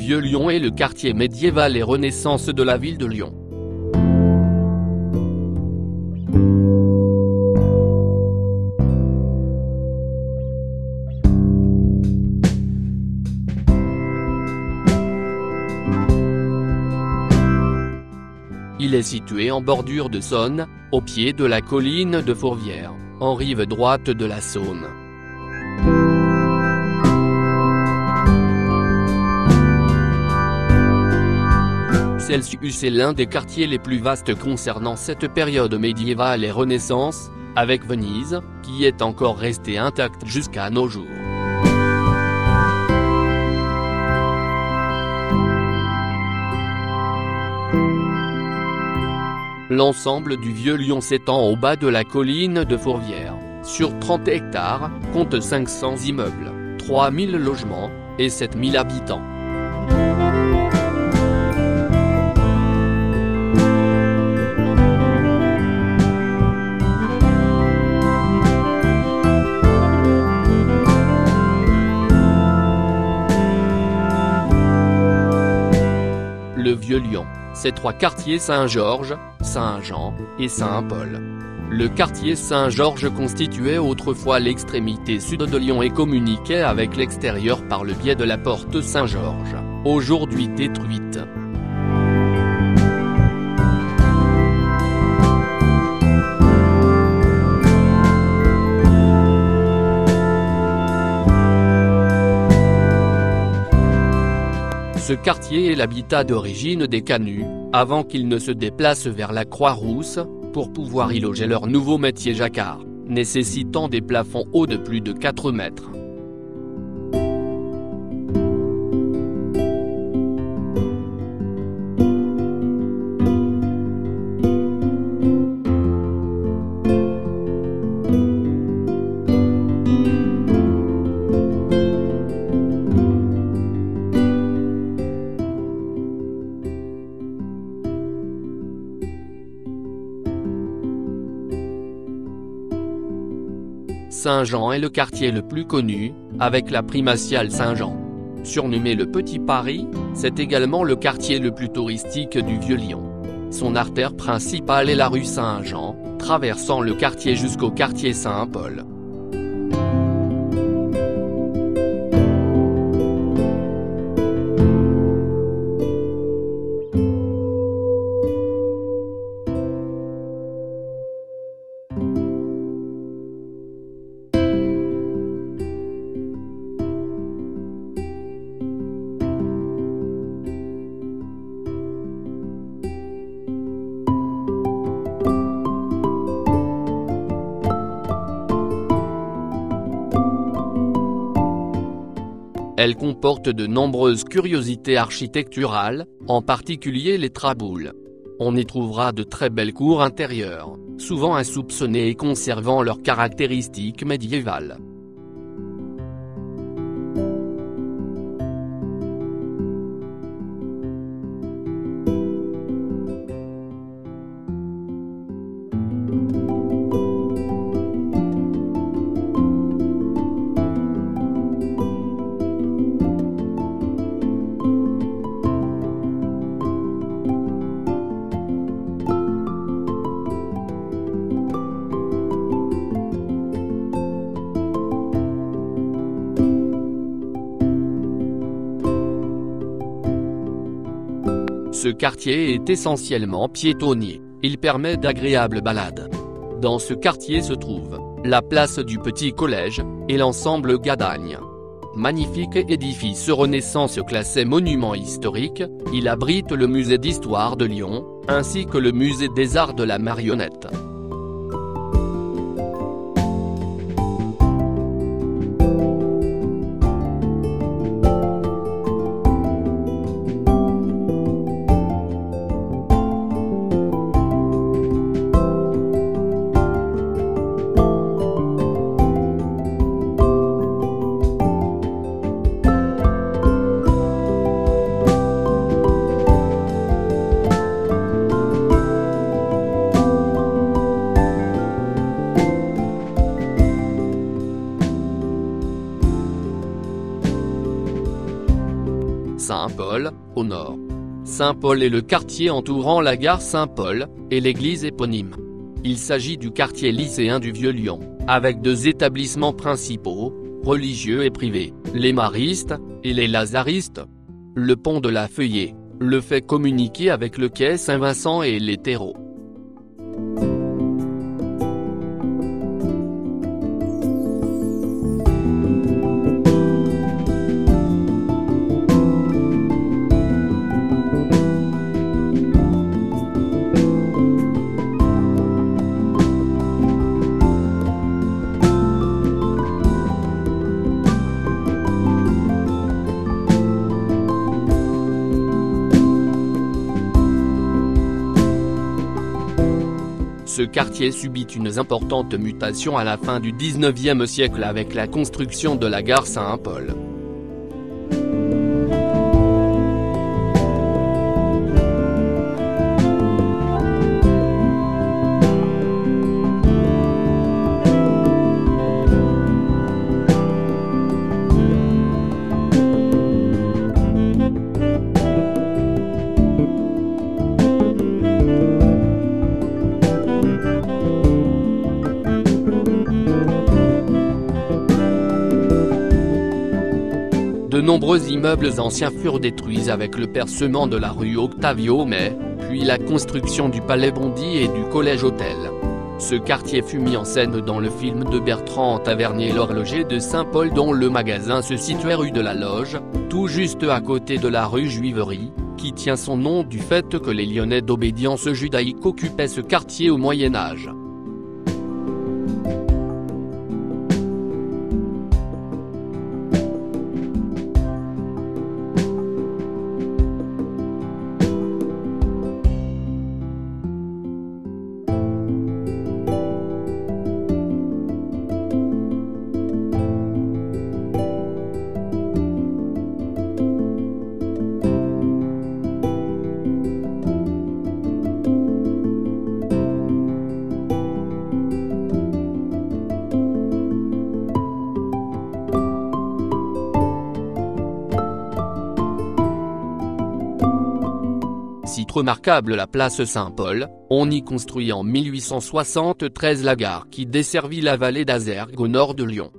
Vieux-Lyon est le quartier médiéval et Renaissance de la ville de Lyon. Il est situé en bordure de Saône, au pied de la colline de Fourvière, en rive droite de la Saône. Celsius est l'un des quartiers les plus vastes concernant cette période médiévale et Renaissance, avec Venise, qui est encore restée intacte jusqu'à nos jours. L'ensemble du Vieux-Lyon s'étend au bas de la colline de Fourvière, sur 30 hectares, compte 500 immeubles, 3000 logements, et 7000 habitants. Le Vieux-Lyon, ses trois quartiers Saint-Georges, Saint-Jean, et Saint-Paul. Le quartier Saint-Georges constituait autrefois l'extrémité sud de Lyon et communiquait avec l'extérieur par le biais de la porte Saint-Georges, aujourd'hui détruite. Ce quartier est l'habitat d'origine des Canuts, avant qu'ils ne se déplacent vers la Croix-Rousse, pour pouvoir y loger leur nouveau métier jacquard, nécessitant des plafonds hauts de plus de 4 mètres. Saint-Jean est le quartier le plus connu, avec la primatiale Saint-Jean. Surnommé le Petit Paris, c'est également le quartier le plus touristique du Vieux-Lyon. Son artère principale est la rue Saint-Jean, traversant le quartier jusqu'au quartier Saint-Paul. Elle comporte de nombreuses curiosités architecturales, en particulier les traboules. On y trouvera de très belles cours intérieures, souvent insoupçonnées et conservant leurs caractéristiques médiévales. Ce quartier est essentiellement piétonnier, il permet d'agréables balades. Dans ce quartier se trouve la place du Petit Collège, et l'ensemble Gadagne. Magnifique édifice Renaissance classé monument historique, il abrite le musée d'histoire de Lyon, ainsi que le musée des arts de la marionnette. Saint-Paul, au nord. Saint-Paul est le quartier entourant la gare Saint-Paul, et l'église éponyme. Il s'agit du quartier lycéen du Vieux-Lyon, avec 2 établissements principaux, religieux et privés, les Maristes, et les Lazaristes. Le pont de la Feuillée, le fait communiquer avec le quai Saint-Vincent et les terreaux. Ce quartier subit une importante mutation à la fin du XIXe siècle avec la construction de la gare Saint-Paul. De nombreux immeubles anciens furent détruits avec le percement de la rue Octavio May, puis la construction du Palais Bondy et du Collège Hôtel. Ce quartier fut mis en scène dans le film de Bertrand Tavernier L'Horloger de Saint-Paul dont le magasin se situait rue de la Loge, tout juste à côté de la rue Juiverie, qui tient son nom du fait que les Lyonnais d'obédience judaïque occupaient ce quartier au Moyen Âge. Site remarquable la place Saint-Paul, on y construit en 1873 la gare qui desservit la vallée d'Azergues au nord de Lyon.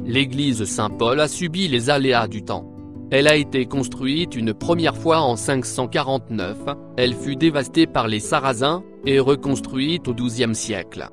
L'église Saint-Paul a subi les aléas du temps. Elle a été construite une première fois en 549, elle fut dévastée par les Sarrasins, et reconstruite au XIIe siècle.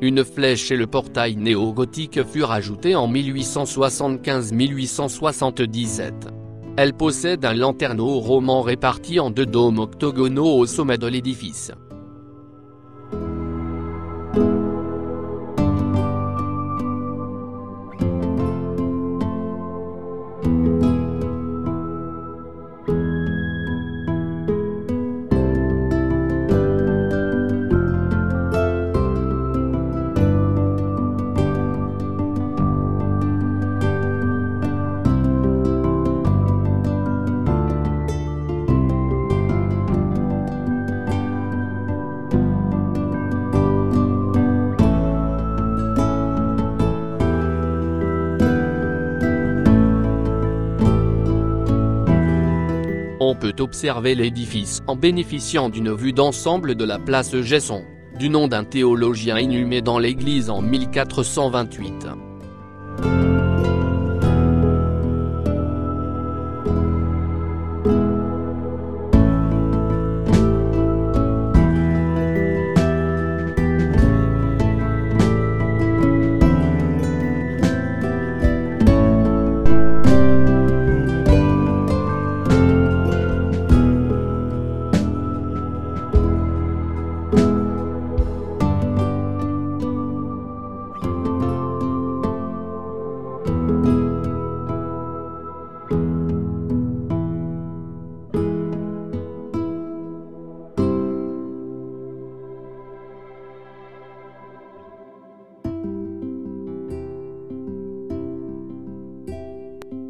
Une flèche et le portail néo-gothique furent ajoutés en 1875-1877. Elle possède un lanterneau roman réparti en 2 dômes octogonaux au sommet de l'édifice. On peut observer l'édifice en bénéficiant d'une vue d'ensemble de la place Gesson, du nom d'un théologien inhumé dans l'église en 1428.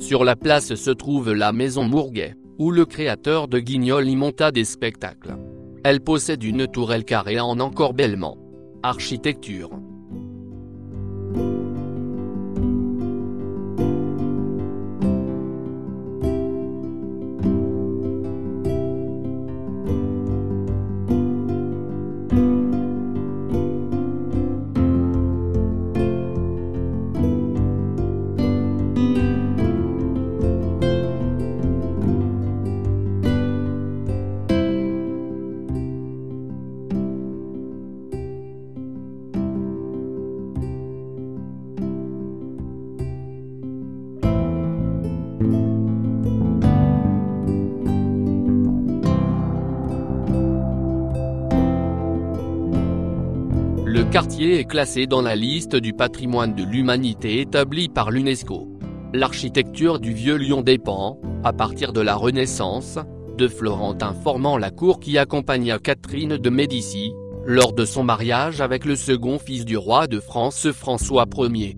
Sur la place se trouve la maison Mourguet, où le créateur de Guignol y monta des spectacles. Elle possède une tourelle carrée en encorbellement. Architecture. Le quartier est classé dans la liste du patrimoine de l'humanité établie par l'UNESCO. L'architecture du Vieux Lyon dépend, à partir de la Renaissance, de Florentin formant la cour qui accompagna Catherine de Médicis, lors de son mariage avec le second fils du roi de France François Ier.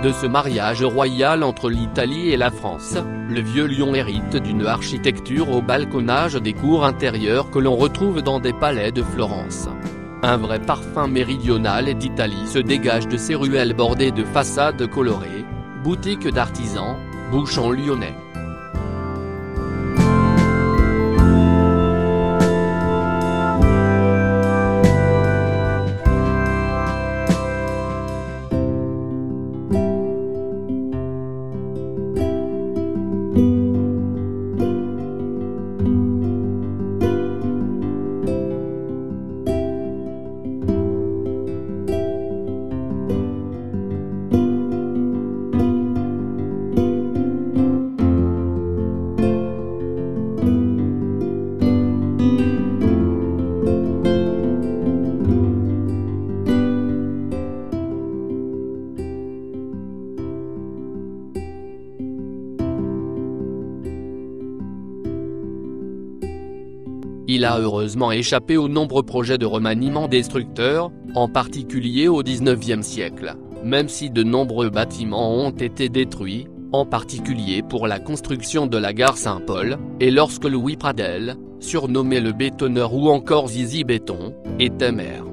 De ce mariage royal entre l'Italie et la France, le Vieux Lyon hérite d'une architecture au balconnage des cours intérieures que l'on retrouve dans des palais de Florence. Un vrai parfum méridional d'Italie se dégage de ces ruelles bordées de façades colorées, boutiques d'artisans, bouchons lyonnais. Il a heureusement échappé aux nombreux projets de remaniement destructeurs, en particulier au XIXe siècle, même si de nombreux bâtiments ont été détruits, en particulier pour la construction de la gare Saint-Paul, et lorsque Louis Pradel, surnommé le bétonneur ou encore Zizi Béton, était maire.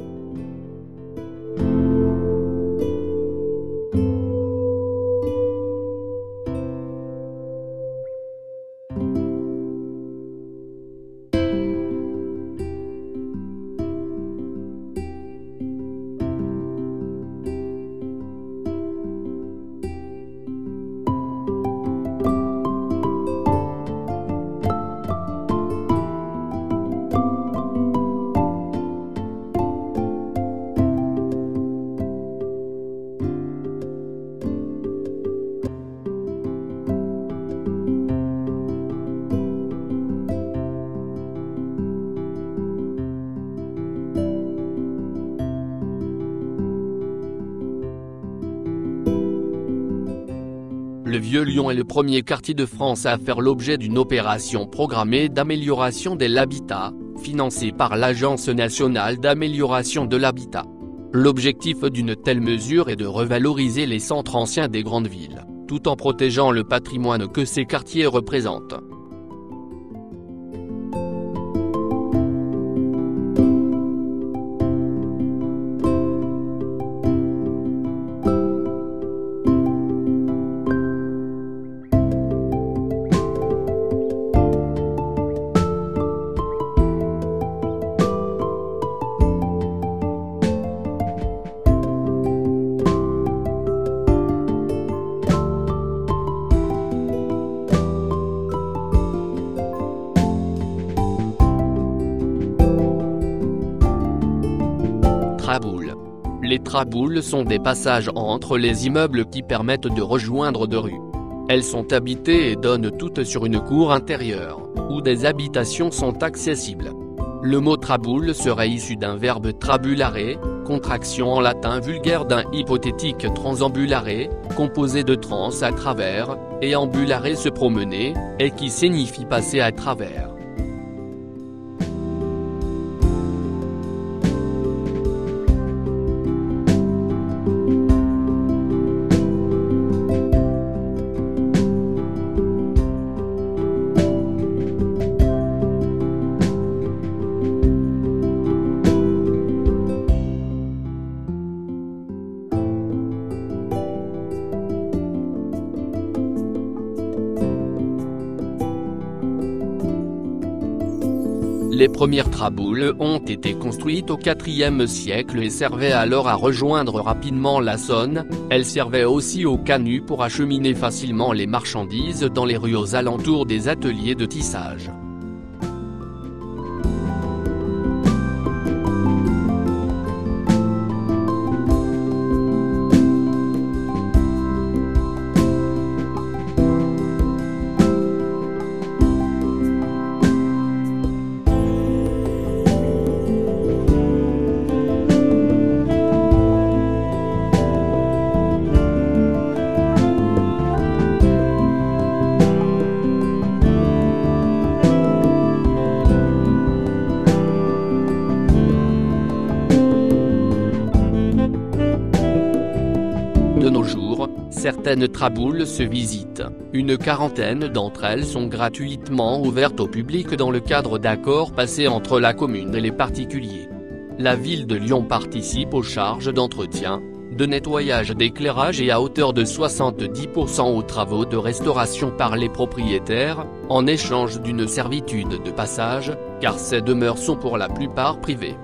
Vieux-Lyon est le premier quartier de France à faire l'objet d'une opération programmée d'amélioration de l'habitat, financée par l'Agence nationale d'amélioration de l'habitat. L'objectif d'une telle mesure est de revaloriser les centres anciens des grandes villes, tout en protégeant le patrimoine que ces quartiers représentent. Traboules. Les traboules sont des passages entre les immeubles qui permettent de rejoindre deux rues. Elles sont habitées et donnent toutes sur une cour intérieure, où des habitations sont accessibles. Le mot traboule serait issu d'un verbe trabulare, contraction en latin vulgaire d'un hypothétique transambulare, composé de trans à travers, et ambulare se promener, et qui signifie passer à travers. Les premières traboules ont été construites au IVe siècle et servaient alors à rejoindre rapidement la Saône. Elles servaient aussi aux canuts pour acheminer facilement les marchandises dans les rues aux alentours des ateliers de tissage. De nos jours, certaines traboules se visitent. Une quarantaine d'entre elles sont gratuitement ouvertes au public dans le cadre d'accords passés entre la commune et les particuliers. La ville de Lyon participe aux charges d'entretien, de nettoyage, d'éclairage et à hauteur de 70% aux travaux de restauration par les propriétaires, en échange d'une servitude de passage, car ces demeures sont pour la plupart privées.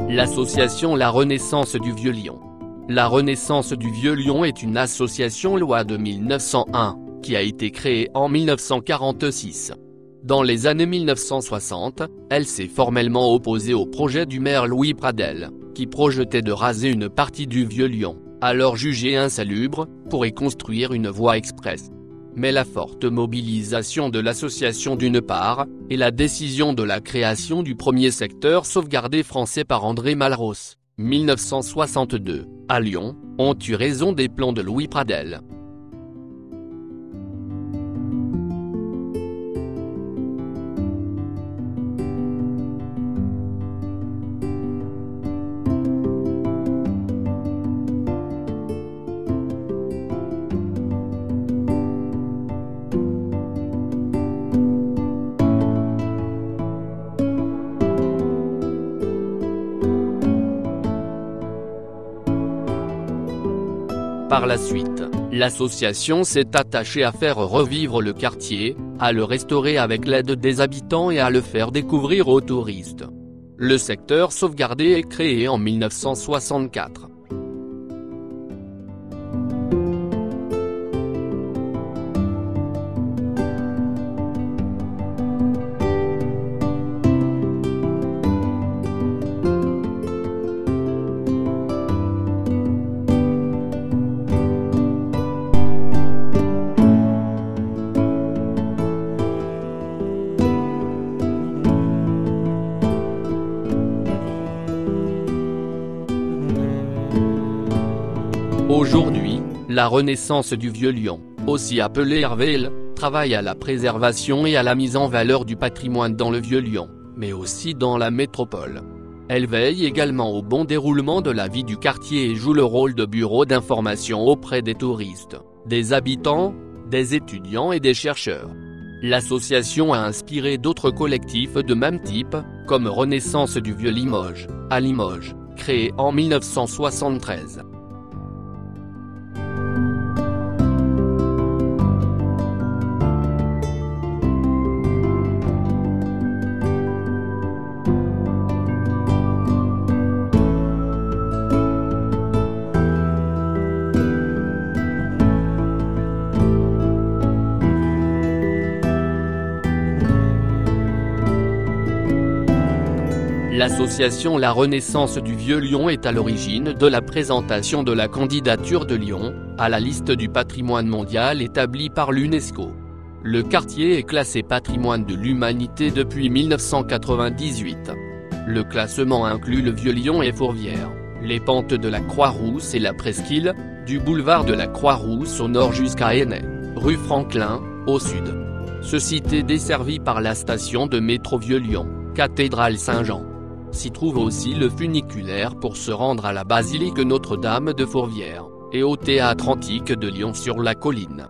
L'association La Renaissance du Vieux-Lyon. La Renaissance du Vieux-Lyon est une association loi de 1901, qui a été créée en 1946. Dans les années 1960, elle s'est formellement opposée au projet du maire Louis Pradel, qui projetait de raser une partie du Vieux-Lyon, alors jugée insalubre, pour y construire une voie express. Mais la forte mobilisation de l'association d'une part, et la décision de la création du premier secteur sauvegardé français par André Malraux, 1962, à Lyon, ont eu raison des plans de Louis Pradel. Par la suite, L'association s'est attachée à faire revivre le quartier, à le restaurer avec l'aide des habitants et à le faire découvrir aux touristes. Le secteur sauvegardé est créé en 1964. Aujourd'hui, la Renaissance du Vieux-Lyon, aussi appelée Hervéle, travaille à la préservation et à la mise en valeur du patrimoine dans le Vieux-Lyon, mais aussi dans la métropole. Elle veille également au bon déroulement de la vie du quartier et joue le rôle de bureau d'information auprès des touristes, des habitants, des étudiants et des chercheurs. L'association a inspiré d'autres collectifs de même type, comme Renaissance du Vieux-Limoges, à Limoges, créé en 1973. L'association La Renaissance du Vieux-Lyon est à l'origine de la présentation de la candidature de Lyon, à la liste du patrimoine mondial établie par l'UNESCO. Le quartier est classé patrimoine de l'humanité depuis 1998. Le classement inclut le Vieux-Lyon et Fourvière, les pentes de la Croix-Rousse et la presqu'île, du boulevard de la Croix-Rousse au nord jusqu'à Hennay, rue Franklin, au sud. Ce site est desservi par la station de métro Vieux-Lyon, cathédrale Saint-Jean. S'y trouve aussi le funiculaire pour se rendre à la basilique Notre-Dame de Fourvière, et au théâtre antique de Lyon sur la colline.